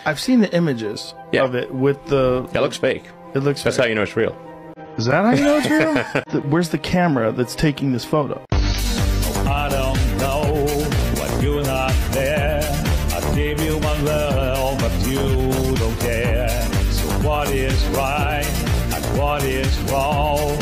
I've seen the images of it with the... It looks fake. It looks That's fake. how you know it's real. Is that how you know it's real? Where's the camera that's taking this photo? I don't know what you're not there. I gave you my love, but you don't care. So what is right and what is wrong?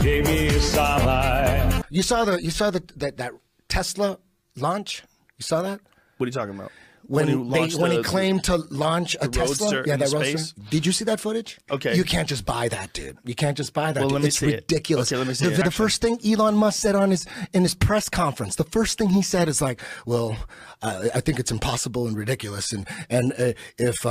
Gave me a sign. You saw that Tesla launch? You saw that? What are you talking about? When he claimed to launch a Tesla, Roadster that into Roadster. space? Did you see that footage? Okay. You can't just buy that, dude. You can't just buy that. Well, dude. let me it's see it. ridiculous. Okay, let me see it, The first thing Elon Musk said in his press conference, the first thing he said is like, "Well, I think it's impossible and ridiculous, and if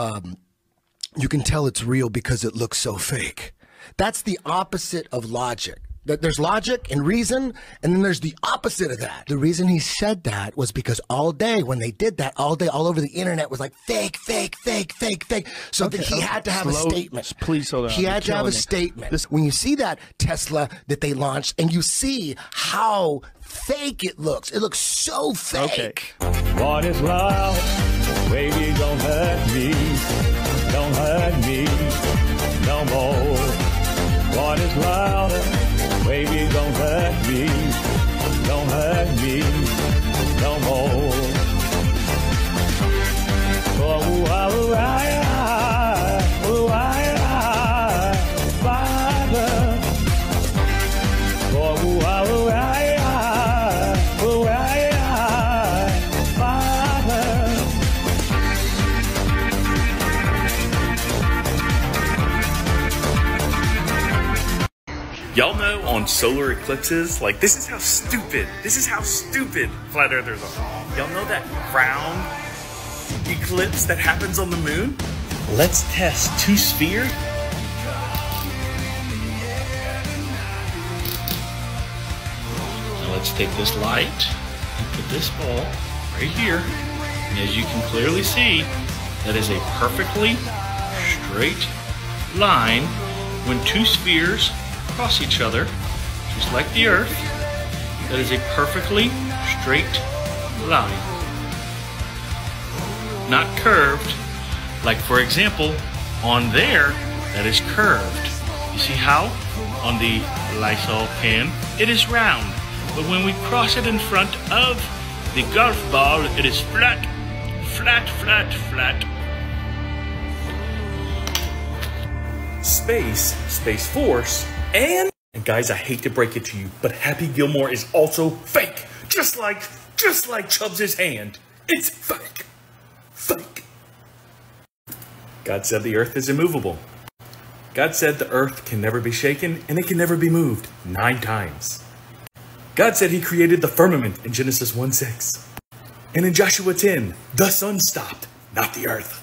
you can tell it's real because it looks so fake." That's the opposite of logic. There's logic and reason, and then there's the opposite of that. The reason he said that was because all day, when they did that, all day, all over the internet was like, fake, fake, fake, fake, fake. So then he had to have a statement. Please hold on. He had to have a statement. When you see that Tesla that they launched, and you see how fake it looks so fake. Okay. What is love? Baby, don't hurt me. Don't hurt me no more. What is love? Baby, don't hurt me. Don't hurt me no more. Oh, Father. Oh, Y'all know on solar eclipses, like this is how stupid flat earthers are. Y'all know that round eclipse that happens on the moon? Let's test two spheres. Now let's take this light and put this ball right here. And as you can clearly see, that is a perfectly straight line when two spheres cross each other, just like the Earth. That is a perfectly straight line. Not curved, like for example, on there, that is curved. You see how? On the Lysol pen, it is round. But when we cross it in front of the golf ball, it is flat, flat, flat, flat. Space Force, and guys, I hate to break it to you, but Happy Gilmore is also fake. Just like Chubbs' hand. It's fake. Fake. God said the earth is immovable. God said the earth can never be shaken and it can never be moved 9 times. God said he created the firmament in Genesis 1:6. And in Joshua 10, the sun stopped, not the earth.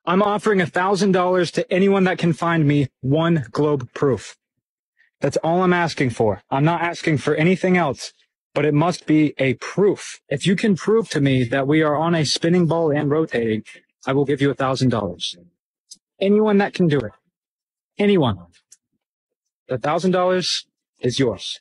I'm offering $1,000 to anyone that can find me one globe proof. That's all I'm asking for. I'm not asking for anything else, but it must be a proof. If you can prove to me that we are on a spinning ball and rotating, I will give you $1,000. Anyone that can do it. Anyone. The $1,000 is yours.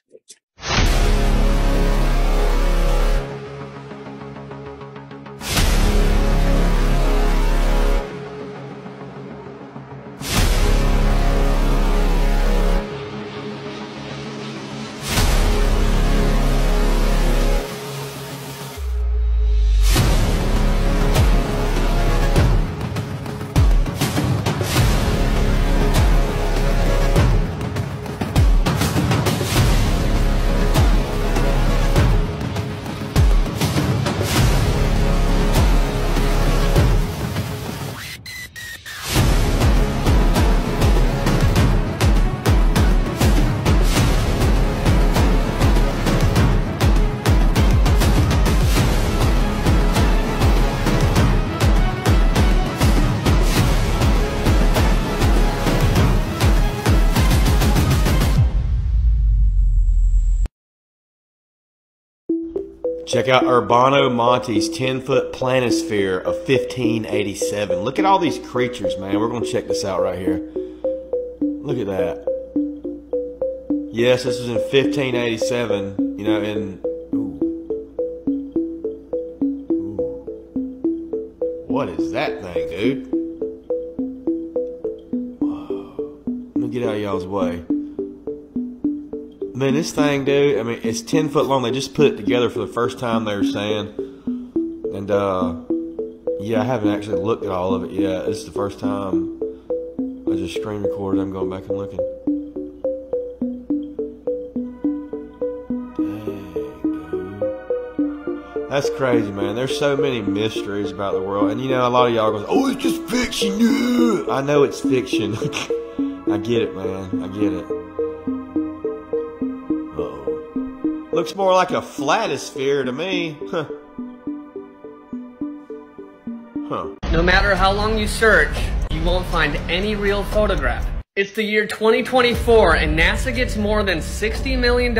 Check out Urbano Monte's 10-foot planisphere of 1587. Look at all these creatures, man. We're going to check this out right here. Look at that. Yes, this was in 1587, you know, and... Ooh. What is that thing, dude? me get out of y'all's way. Man, this thing, dude, I mean, it's 10 foot long. They just put it together for the first time, they were saying. And, yeah, I haven't actually looked at all of it yet. This is the first time I just screen recorded. I'm going back and looking. Dang, dude. That's crazy, man. There's so many mysteries about the world. And, you know, a lot of y'all goes, oh, it's just fiction. Yeah. I know it's fiction. I get it, man. I get it. Looks more like a flatosphere to me. Huh. No matter how long you search, you won't find any real photograph. It's the year 2024 and NASA gets more than $60 million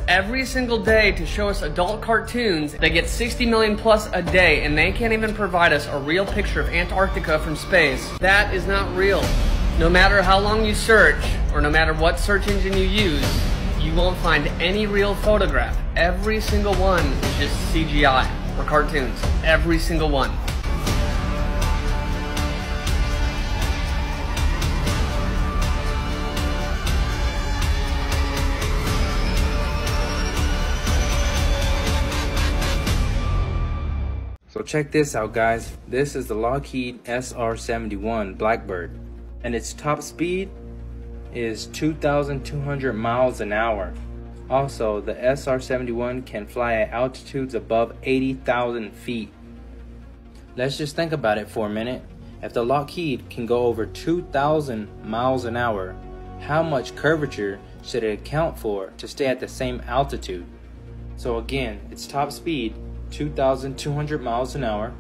every single day to show us adult cartoons. They get 60 million plus a day and they can't even provide us a real picture of Antarctica from space. That is not real. No matter how long you search, or no matter what search engine you use, you won't find any real photograph. Every single one is just CGI or cartoons. Every single one. So check this out, guys. This is the Lockheed SR-71 Blackbird, and its top speed is 2,200 miles an hour. Also, the SR-71 can fly at altitudes above 80,000 feet. Let's just think about it for a minute. If the Lockheed can go over 2,000 miles an hour, how much curvature should it account for to stay at the same altitude? So again, its top speed, 2,200 miles an hour,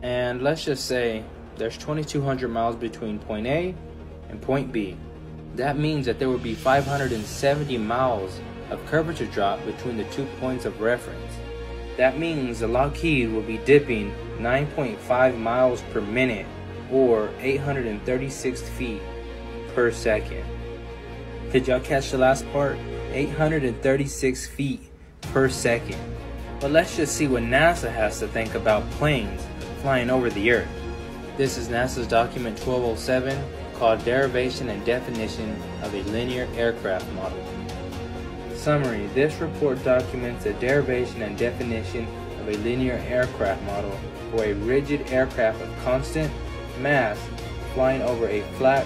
and let's just say there's 2,200 miles between point A and point B. That means that there would be 570 miles of curvature drop between the 2 points of reference. That means the Lockheed will be dipping 9.5 miles per minute, or 836 feet per second. Did y'all catch the last part? 836 feet per second. But let's just see what NASA has to think about planes flying over the Earth. This is NASA's document 1207, called Derivation and Definition of a Linear Aircraft Model. Summary: this report documents the derivation and definition of a linear aircraft model for a rigid aircraft of constant mass flying over a flat,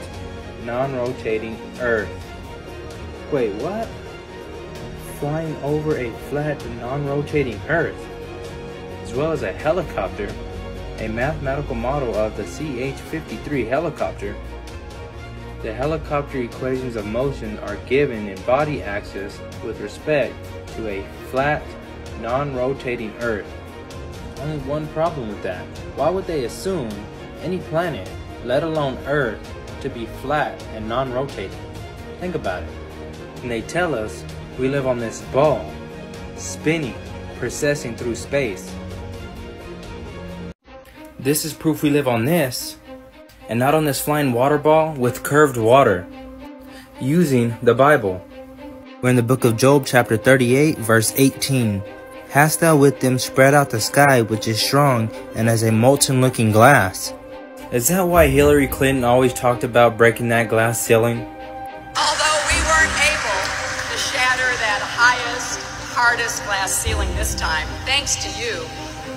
non-rotating Earth. Wait, what? Flying over a flat, non-rotating Earth, as well as a helicopter, a mathematical model of the CH-53 helicopter. The helicopter equations of motion are given in body axis with respect to a flat, non-rotating Earth. Only one problem with that. Why would they assume any planet, let alone Earth, to be flat and non-rotating? Think about it. And they tell us we live on this ball, spinning, processing through space. This is proof we live on this, and not on this flying water ball with curved water, using the Bible. We're in the book of Job, chapter 38, verse 18. Hast thou with them spread out the sky, which is strong, and as a molten looking glass? Is that why Hillary Clinton always talked about breaking that glass ceiling? Although we weren't able to shatter that highest, hardest glass ceiling this time, thanks to you,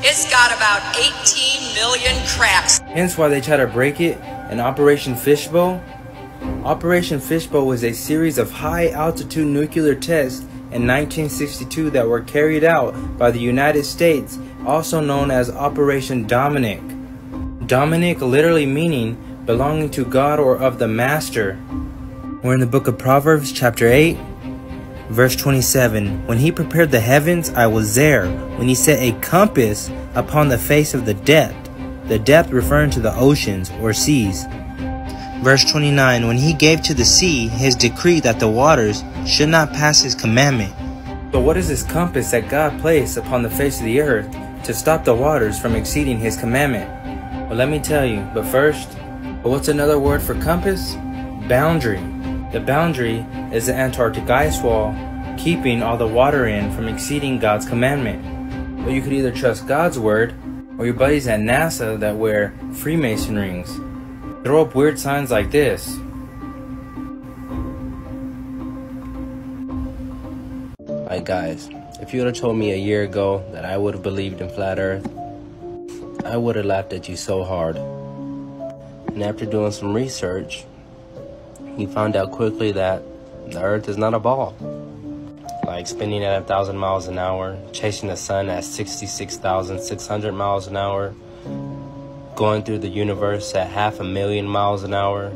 it's got about 18 million cracks. Hence why they try to break it in Operation Fishbowl. Operation Fishbowl was a series of high-altitude nuclear tests in 1962 that were carried out by the United States, also known as Operation Dominic. Dominic literally meaning belonging to God or of the Master. We're in the book of Proverbs, chapter 8, verse 27. When he prepared the heavens, I was there. When he set a compass upon the face of the depth referring to the oceans or seas. Verse 29. When he gave to the sea his decree that the waters should not pass his commandment. But what is this compass that God placed upon the face of the earth to stop the waters from exceeding his commandment? Well, let me tell you, but first, what's another word for compass? Boundary. The boundary is the Antarctic ice wall, keeping all the water in from exceeding God's commandment. But you could either trust God's word, or your buddies at NASA that wear Freemason rings. Throw up weird signs like this. Like guys, if you would have told me a year ago that I would have believed in flat earth, I would have laughed at you so hard. And after doing some research, we found out quickly that the earth is not a ball. Like spinning at 1,000 miles an hour, chasing the sun at 66,600 miles an hour, going through the universe at 500,000 miles an hour.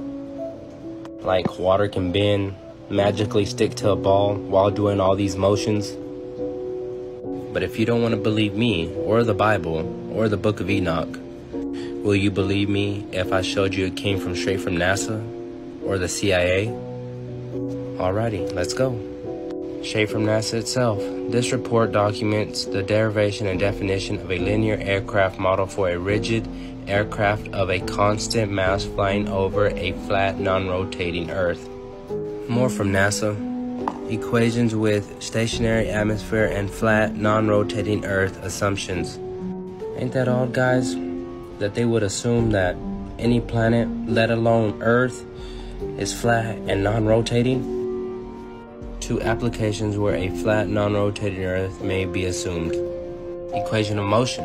Like water can bend, magically stick to a ball while doing all these motions. But if you don't want to believe me, or the Bible, or the Book of Enoch, will you believe me if I showed you it came from straight from NASA, or the CIA? Alrighty, let's go. Straight from NASA itself. This report documents the derivation and definition of a linear aircraft model for a rigid aircraft of a constant mass flying over a flat, non-rotating Earth. More from NASA. Equations with stationary atmosphere and flat, non-rotating Earth assumptions. Ain't that odd, guys? That they would assume that any planet, let alone Earth, is flat and non-rotating? 2 applications where a flat, non-rotating Earth may be assumed. Equation of motion.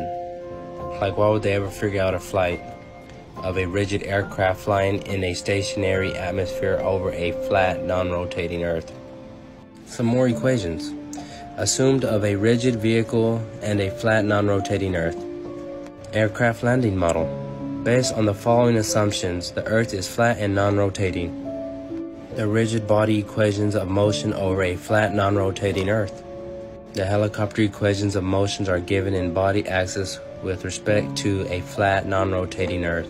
Like, why would they ever figure out a flight of a rigid aircraft flying in a stationary atmosphere over a flat, non-rotating Earth? Some more equations. Assumed of a rigid vehicle and a flat, non-rotating Earth. Aircraft landing model. Based on the following assumptions, the Earth is flat and non-rotating. The rigid body equations of motion over a flat, non-rotating Earth. The helicopter equations of motions are given in body axis with respect to a flat, non-rotating Earth.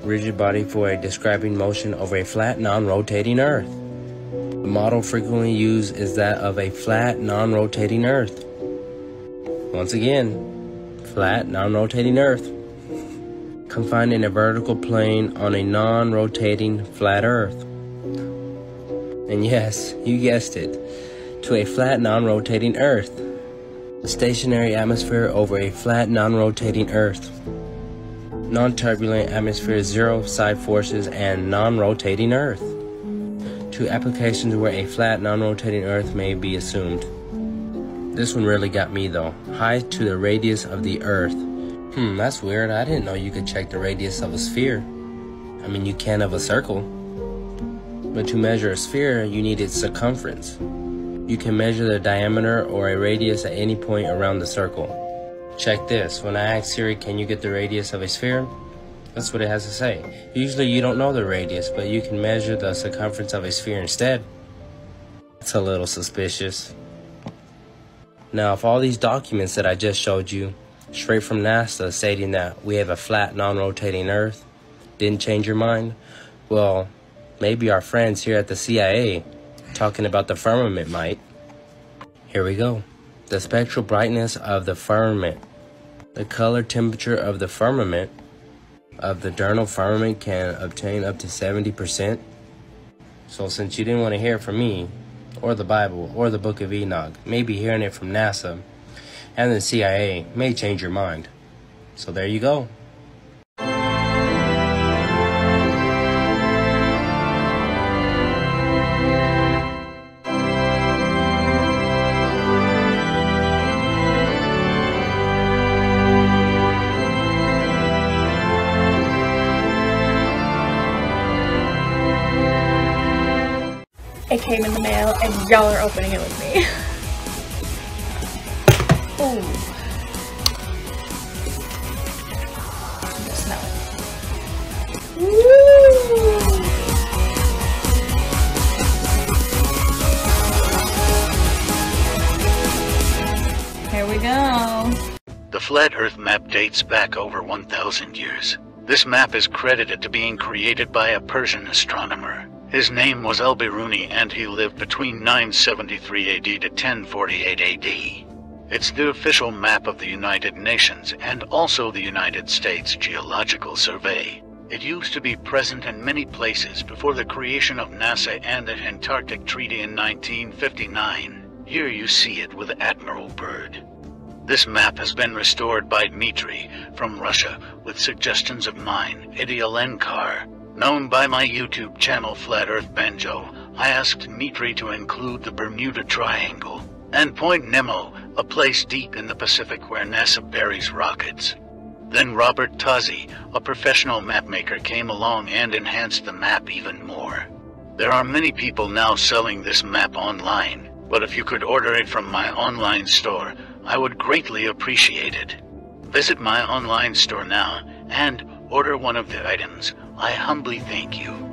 Rigid body for describing motion over a flat, non-rotating Earth. The model frequently used is that of a flat, non-rotating Earth. Once again, flat, non-rotating Earth. Confined in a vertical plane on a non-rotating flat Earth. And yes, you guessed it, to a flat, non-rotating Earth. A stationary atmosphere over a flat, non-rotating Earth. Non-turbulent atmosphere, 0 side forces, and non-rotating Earth. 2 applications where a flat, non-rotating Earth may be assumed. This one really got me though. Height to the radius of the Earth. That's weird. I didn't know you could check the radius of a sphere. I mean, you can of a circle. But to measure a sphere, you need its circumference. You can measure the diameter or a radius at any point around the circle. Check this. When I ask Siri, can you get the radius of a sphere? That's what it has to say. Usually you don't know the radius, but you can measure the circumference of a sphere instead. It's a little suspicious. Now, if all these documents that I just showed you, straight from NASA, stating that we have a flat, non-rotating Earth, didn't change your mind, well, maybe our friends here at the CIA talking about the firmament might. Here we go. The spectral brightness of the firmament. The color temperature of the firmament, of the diurnal firmament, can obtain up to 70%. So since you didn't want to hear it from me, or the Bible, or the Book of Enoch, maybe hearing it from NASA and the CIA may change your mind. So there you go. It came in the mail and y'all are opening it with me. Ooh. Smell it. Woo! Here we go. The Flat Earth map dates back over 1,000 years. This map is credited to being created by a Persian astronomer. His name was Al-Biruni, and he lived between 973 AD to 1048 AD. It's the official map of the United Nations and also the United States Geological Survey. It used to be present in many places before the creation of NASA and the Antarctic Treaty in 1959. Here you see it with Admiral Byrd. This map has been restored by Dmitry from Russia with suggestions of mine, Eddie Alenkar. Known by my YouTube channel Flat Earth Banjo, I asked Dmitry to include the Bermuda Triangle. and Point Nemo, a place deep in the Pacific where NASA buries rockets. Then Robert Tozzi, a professional mapmaker, came along and enhanced the map even more. There are many people now selling this map online, but if you could order it from my online store, I would greatly appreciate it. Visit my online store now and order one of the items. I humbly thank you.